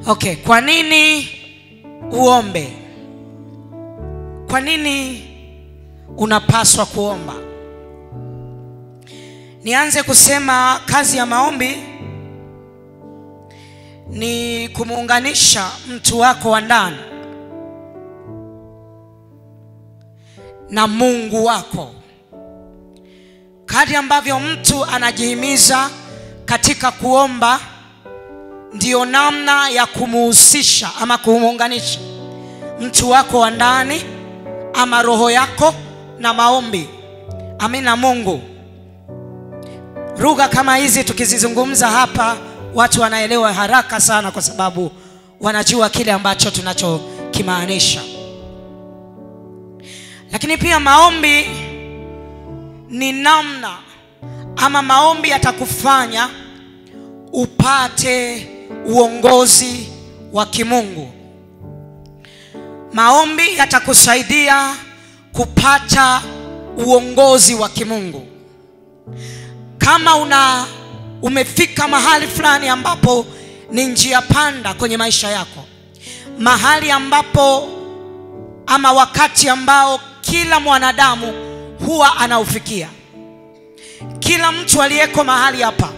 Okay, kwa nini uombe? Kwa nini unapaswa kuomba? Nianze kusema kazi ya maombi ni kumuunganisha mtu wako wa ndani na Mungu wako. Kadri ambavyo mtu anajihimiza katika kuomba, ndio namna ya kumuhusisha ama kumuunganisha mtu wako wa ndani ama roho yako na maombi. Amina Mungu. Lugha kama hizi tukizizungumza hapa, watu wanaelewa haraka sana kwa sababu wanajua kile ambacho tunachokimaanisha. Lakini pia maombi ni namna ama maombi yatakufanya upate uongozi wa kimungu. Maombi yatakusaidia kupata uongozi wa kimungu. Kama umefika mahali fulani ambapo ni njia panda kwenye maisha yako, mahali ambapo ama wakati ambao kila mwanadamu huwa anaufikia, kila mtu aliyeko mahali hapa,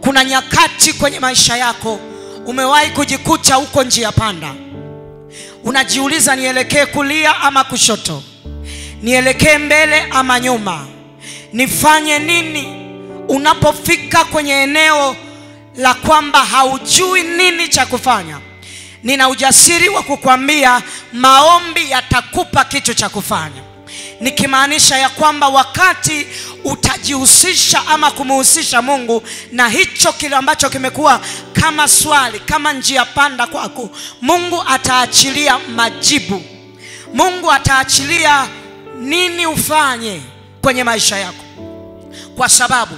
kuna nyakati kwenye maisha yako umewahi kujikuta uko njia panda. Unajiuliza, nielekee kulia ama kushoto? Nielekee mbele ama nyuma? Nifanye nini? Unapofika kwenye eneo la kwamba haujui nini cha kufanya, nina ujasiri wa kukwambia maombi yatakupa kitu cha kufanya. Nikimaanisha ya kwamba wakati utajihusisha ama kumuhusisha Mungu na hicho kile ambacho kimekuwa kama swali, kama njia panda kwako, Mungu ataachilia majibu. Mungu ataachilia nini ufanye kwenye maisha yako. Kwa sababu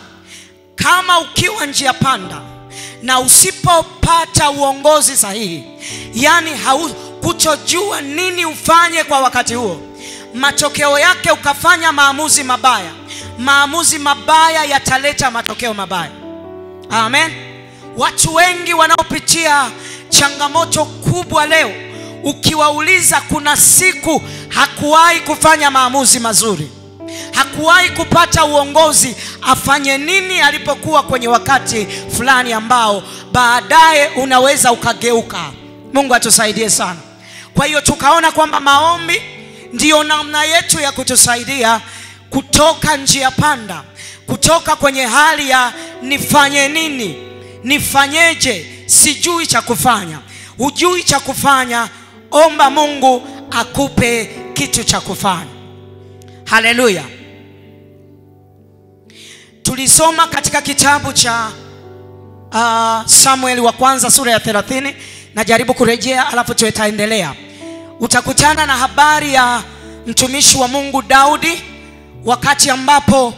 kama ukiwa njia panda na usipopata uongozi sahihi, yani kutojua nini ufanye kwa wakati huo, matokeo yake ukafanya maamuzi mabaya. Maamuzi mabaya yataleta matokeo mabaya. Amen. Watu wengi wanaopitia changamoto kubwa leo, ukiwauliza kuna siku hakuwahi kufanya maamuzi mazuri, hakuwahi kupata uongozi afanye nini alipokuwa kwenye wakati fulani ambao baadaye unaweza ukageuka. Mungu atusaidie sana. Kwa hiyo tukaona kwamba maombi ndiyo namna yetu ya kutusaidia kutoka njia panda, kutoka kwenye hali ya nifanye nini, nifanyeje, sijui cha kufanya. Hujui cha kufanya, omba Mungu akupe kitu cha kufanya. Haleluya. Tulisoma katika kitabu cha Samueli wa kwanza sura ya 30, na jaribu kurejea alafu tutaendelea. Utakutana na habari ya mtumishi wa Mungu Daudi, wakati ambapo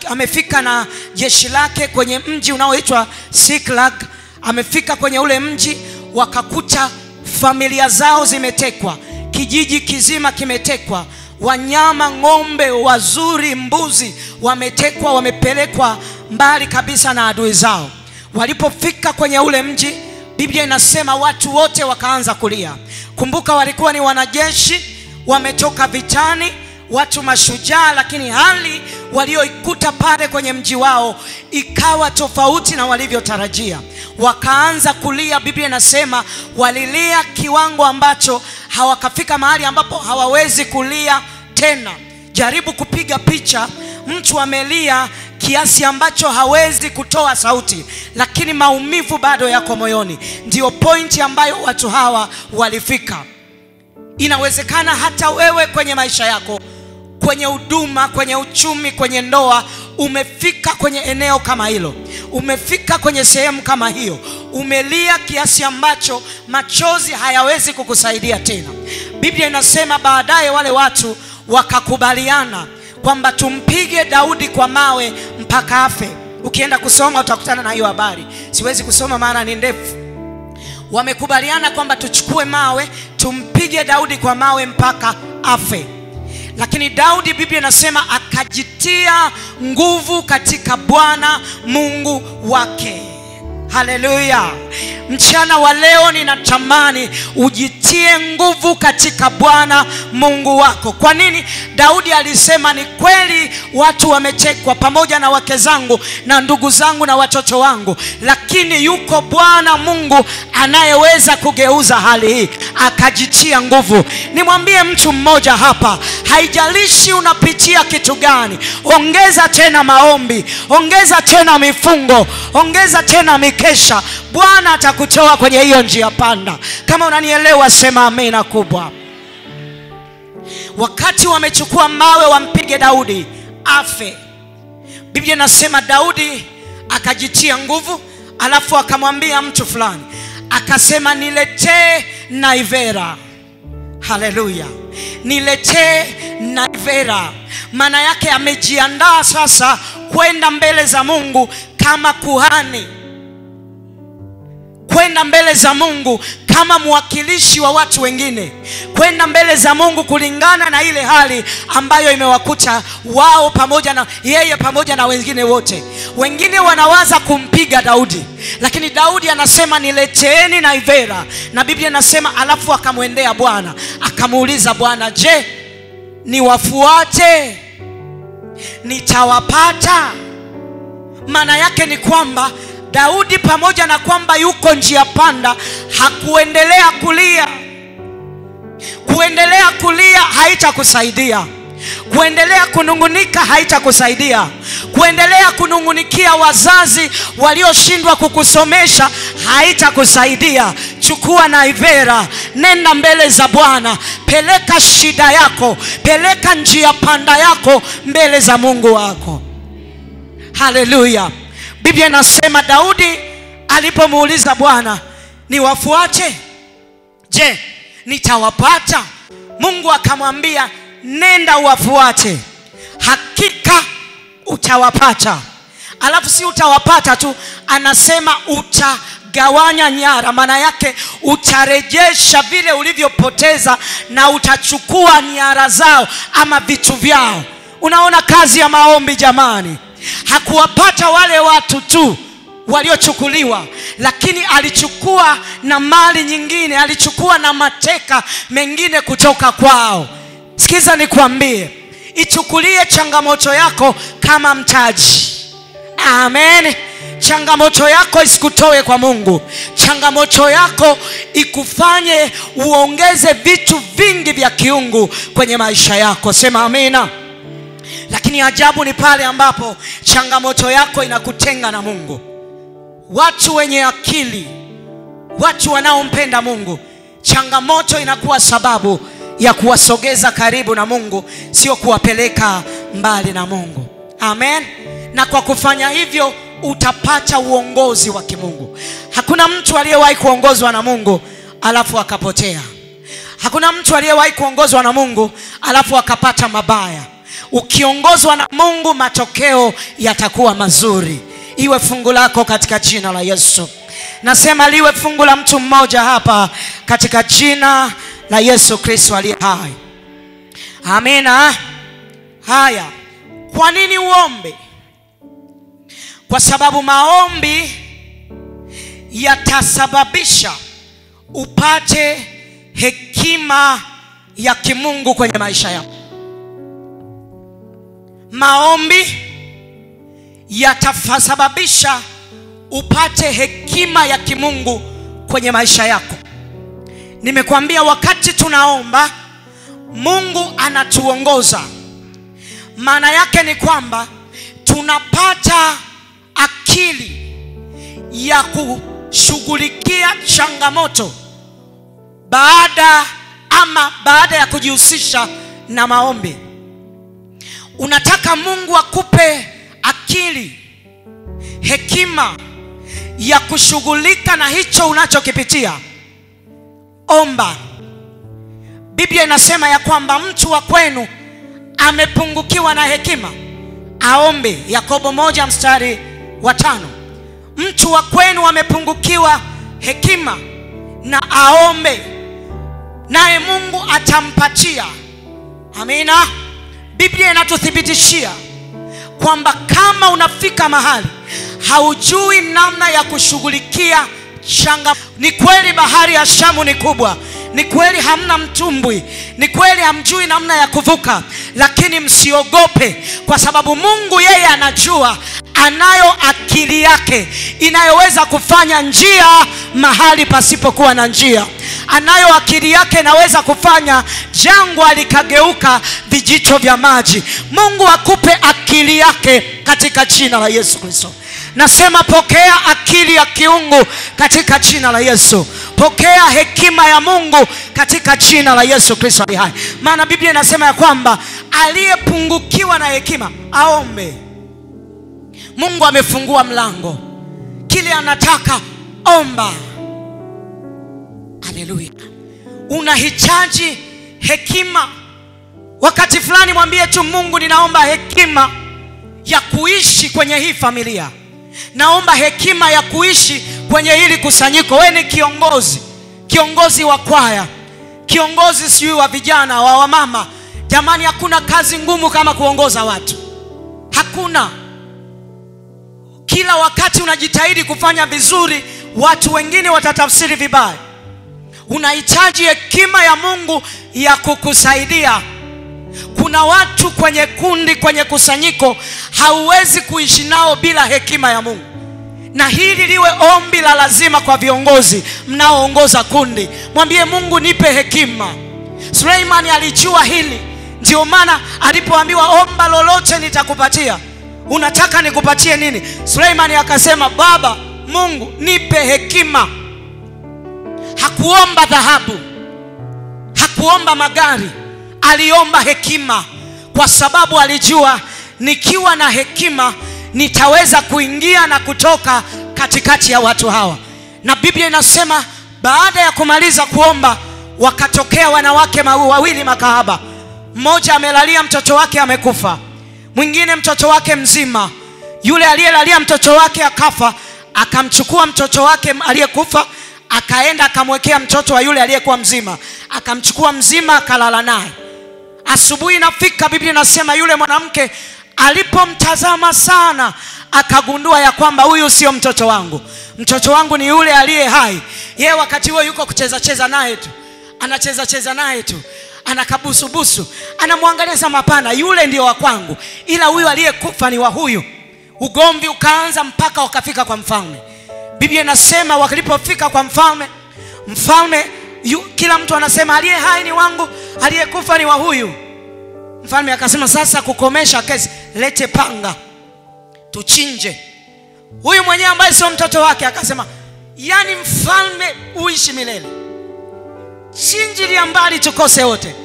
amefika na jeshi lake kwenye mji unaoitwa Siklag. Amefika kwenye ule mji, wakakuta familia zao zimetekwa, kijiji kizima kimetekwa, wanyama, ng'ombe wazuri, mbuzi wametekwa, wamepelekwa mbali kabisa na adui zao. Walipofika kwenye ule mji, Biblia inasema watu wote wakaanza kulia. Kumbuka walikuwa ni wanajeshi, wametoka vitani, watu mashujaa, lakini hali walioikuta pale kwenye mji wao ikawa tofauti na walivyotarajia. Wakaanza kulia. Biblia inasema walilia kiwango ambacho hawakafika mahali ambapo hawawezi kulia tena. Jaribu kupiga picha, mtu amelia kiasi ambacho hawezi kutoa sauti, lakini maumivu bado yako moyoni. Ndio pointi ambayo watu hawa walifika. Inawezekana hata wewe kwenye maisha yako, kwenye huduma, kwenye uchumi, kwenye ndoa, umefika kwenye eneo kama hilo. Umefika kwenye sehemu kama hiyo, umelia kiasi ambacho machozi hayawezi kukusaidia tena. Biblia inasema baadaye wale watu wakakubaliana kwamba tumpige Daudi kwa mawe mpaka afe. Ukienda kusoma utakutana na hiyo habari. Siwezi kusoma maana ni ndefu. Wamekubaliana kwamba tuchukue mawe tumpige Daudi kwa mawe mpaka afe. Lakini Daudi, Biblia inasema, akajitia nguvu katika Bwana Mungu wake. Haleluya. mchana wa leo ninatamani ujitie nguvu katika Bwana Mungu wako. Kwa nini? Daudi alisema ni kweli watu wametekwa pamoja na wake zangu na ndugu zangu na watoto wangu, lakini yuko Bwana Mungu anayeweza kugeuza hali hii, akajitia nguvu. Nimwambie mtu mmoja hapa, haijalishi unapitia kitu gani, ongeza tena maombi, ongeza tena mifungo, ongeza tena mikesha. Bwana atakutoa kwenye hiyo njia panda. Kama unanielewa sema amina kubwa. Wakati wamechukua mawe wampige Daudi afe, Biblia inasema Daudi akajitia nguvu, alafu akamwambia mtu fulani, akasema niletee naivera. Haleluya, niletee naivera. Maana yake amejiandaa sasa kwenda mbele za Mungu kama kuhani, kwenda mbele za Mungu kama mwakilishi wa watu wengine, kwenda mbele za Mungu kulingana na ile hali ambayo imewakuta wao pamoja na yeye pamoja na wengine wote. Wengine wanawaza kumpiga Daudi, lakini Daudi anasema nileteeni naivera. Na Biblia inasema alafu akamwendea Bwana, akamuuliza Bwana, je, niwafuate? Nitawapata? Maana yake ni kwamba Daudi pamoja na kwamba yuko njia panda, hakuendelea kulia. Kuendelea kulia haitakusaidia. Kuendelea kunungunika haitakusaidia. Kuendelea kunungunikia wazazi walioshindwa kukusomesha haitakusaidia. Chukua naivera, nenda mbele za Bwana, peleka shida yako, peleka njia panda yako mbele za Mungu wako. Haleluya. Biblia inasema Daudi alipomuuliza Bwana, niwafuate? Je, nitawapata? Mungu akamwambia, nenda uwafuate, hakika utawapata. Alafu si utawapata tu, anasema utagawanya nyara. Maana yake utarejesha vile ulivyopoteza na utachukua nyara zao ama vitu vyao. Unaona kazi ya maombi jamani? Hakuwapata wale watu tu waliochukuliwa, lakini alichukua na mali nyingine, alichukua na mateka mengine kutoka kwao. Sikiza nikwambie, ichukulie changamoto yako kama mtaji. Amen. Changamoto yako isikutoe kwa Mungu. Changamoto yako ikufanye uongeze vitu vingi vya kiungu kwenye maisha yako. Sema amina. Lakini ajabu ni pale ambapo changamoto yako inakutenga na Mungu. Watu wenye akili, watu wanaompenda Mungu, changamoto inakuwa sababu ya kuwasogeza karibu na Mungu, sio kuwapeleka mbali na Mungu. Amen. Na kwa kufanya hivyo utapata uongozi wa kimungu. Hakuna mtu aliyewahi kuongozwa na Mungu alafu akapotea. Hakuna mtu aliyewahi kuongozwa na Mungu alafu akapata mabaya. Ukiongozwa na Mungu matokeo yatakuwa mazuri. Iwe fungu lako katika jina la Yesu. Nasema liwe fungu la mtu mmoja hapa katika jina la Yesu Kristo aliye hai. Amina. Haya, kwa nini uombe? Kwa sababu maombi yatasababisha upate hekima ya kimungu kwenye maisha yako. Maombi yatasababisha upate hekima ya kimungu kwenye maisha yako. Nimekuambia wakati tunaomba Mungu anatuongoza. Maana yake ni kwamba tunapata akili ya kushughulikia changamoto baada ya kujihusisha na maombi. Unataka Mungu akupe akili, hekima ya kushughulika na hicho unachokipitia, omba. Biblia inasema ya kwamba mtu wa kwenu amepungukiwa na hekima, aombe. Yakobo 1:5. Mtu wa kwenu amepungukiwa hekima na aombe, naye Mungu atampatia. Amina. Biblia inatuthibitishia kwamba kama unafika mahali haujui namna ya kushughulikia Ni kweli bahari ya Shamu ni kubwa, ni kweli hamna mtumbwi, ni kweli hamjui namna ya kuvuka, lakini msiogope, kwa sababu Mungu yeye anajua, anayo akili yake inayoweza kufanya njia mahali pasipokuwa na njia. Anayo akili yake inaweza kufanya jangwa likageuka vijito vya maji. Mungu akupe akili yake katika jina la Yesu Kristo. Nasema pokea akili ya kiungu katika jina la Yesu. Pokea hekima ya Mungu katika jina la Yesu Kristo aliye hai. Maana Biblia inasema ya kwamba aliyepungukiwa na hekima aombe. Mungu amefungua mlango, kile anataka omba. Haleluya. Unahitaji hekima. Wakati fulani mwambie tu Mungu, ninaomba hekima ya kuishi kwenye hii familia. Naomba hekima ya kuishi kwenye hili kusanyiko. Wewe ni kiongozi, kiongozi wa kwaya, kiongozi sijui wa vijana, wa wamama. Jamani, hakuna kazi ngumu kama kuongoza watu. Hakuna. Kila wakati unajitahidi kufanya vizuri, watu wengine watatafsiri vibaya. Unahitaji hekima ya Mungu ya kukusaidia. Kuna watu kwenye kundi, kwenye kusanyiko, hauwezi kuishi nao bila hekima ya Mungu. Na hili liwe ombi la lazima kwa viongozi mnaoongoza kundi. Mwambie Mungu, nipe hekima. Suleimani alijua hili, ndio maana alipoambiwa omba lolote nitakupatia. Unataka nikupatie nini? Suleimani akasema, Baba Mungu, nipe hekima. Hakuomba dhahabu, hakuomba magari, aliomba hekima, kwa sababu alijua nikiwa na hekima nitaweza kuingia na kutoka katikati ya watu hawa. Na Biblia inasema baada ya kumaliza kuomba, wakatokea wanawake wawili makahaba. Mmoja amelalia mtoto wake amekufa, mwingine mtoto wake mzima. Yule aliyelalia mtoto wake akafa, akamchukua mtoto wake aliyekufa, akaenda akamwekea mtoto wa yule aliyekuwa mzima. Akamchukua mzima akalala naye. Asubuhi inafika, Biblia inasema yule mwanamke alipomtazama sana, akagundua ya kwamba huyu sio mtoto wangu. Mtoto wangu ni yule aliye hai. Yeye wakati huo yuko kucheza naye tu, anacheza naye tu, anakabusubusu, anamwangalia sama, hapana, yule ndio wa kwangu, ila huyu aliyekufa ni wa huyu. Ugomvi ukaanza mpaka wakafika kwa mfalme. Biblia inasema walipofika kwa mfalme, kila mtu anasema aliye hai ni wangu, aliyekufa ni wa huyu. Mfalme akasema, sasa kukomesha kesi, lete panga tuchinje. Huyu mwenyewe ambaye sio mtoto wake akasema, yani mfalme uishi milele, chinjilia mbali tukose wote.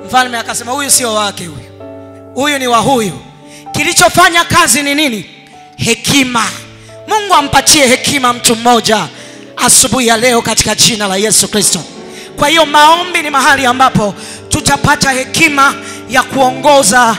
Mfalme akasema, huyu sio wake, huyu ni wa huyu. Kilichofanya kazi ni nini? Hekima. Mungu ampatie hekima mtu mmoja asubuhi ya leo katika jina la Yesu Kristo. Kwa hiyo maombi ni mahali ambapo tutapata hekima ya kuongoza